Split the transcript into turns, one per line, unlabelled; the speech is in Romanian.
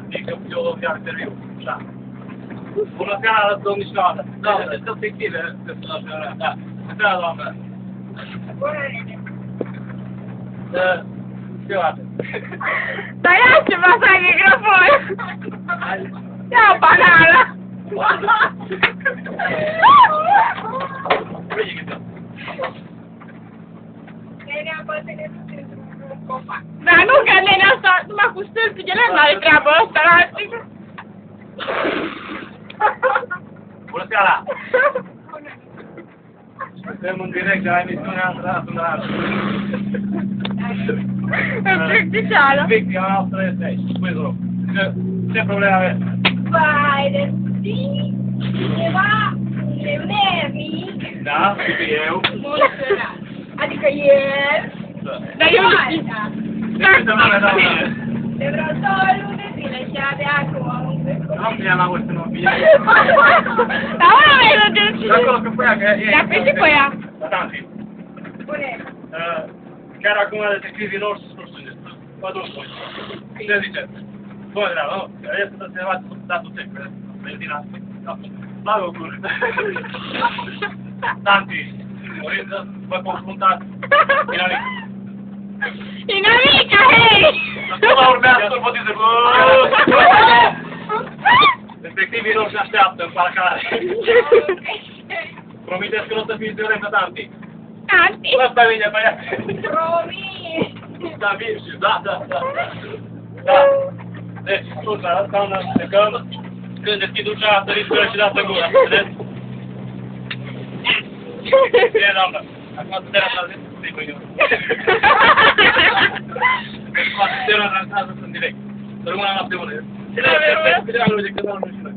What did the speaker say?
Zic că eu iar interviu. Așa. Bună seara, domnișoară. Da, sunt obiective personajele. Da. Bună seara, doamnă. Ce oată?
Tăiați-vă să ai microfon! Ia o banană! Dar nu, că nenea asta numai cu stâlpii de lemn are treabă ăsta, la
Bună seara! Suntem în direct de la emisiunea națională.
Plicticeală.
Victima noastră este aici. Spui-ți rog. Ce probleme aveți?
Vai, destino, cineva, neveric.
Da? Și eu.
Emoționat. Adică el.
Dar eu nu știu.
Ce săptămână, doamnă?
De vreo 2 luni de zile și abia acum am înțeles.
Nu mi-am auzit în opinie.
Dar ăla mai rădeți.
Și acolo că pe ea, că e...
Dar pe și pe ea.
Da, Tanti.
Spune.
Chiar acum detectivii noștri nu știu despre. Mă duc voi. Ce ziceți? Bă, da, nu? Este să se învață sub datul sec, pe din asta. La locuri. Tanti, doriți să vă confruntați. Inamic.
Inamica, hei!
Nu mă urmează să-l voteze. Detectivii noștri așteaptă în parcare. Promiteți că nu o să fiți violentă, Tanti.
Tanti.
Ăsta vine pe ea.
Promis.
Da, vin și da. Da. Deci, ușa asta înțelegăm. Când deschid ușa, a sărit pe și dați în gură. Vedeți? Bine, doamnă. Acum să te rasați. Sigur, eu. Acum să te rasați în direct. Să rămână noapte bună. Bine, că nu știu noi.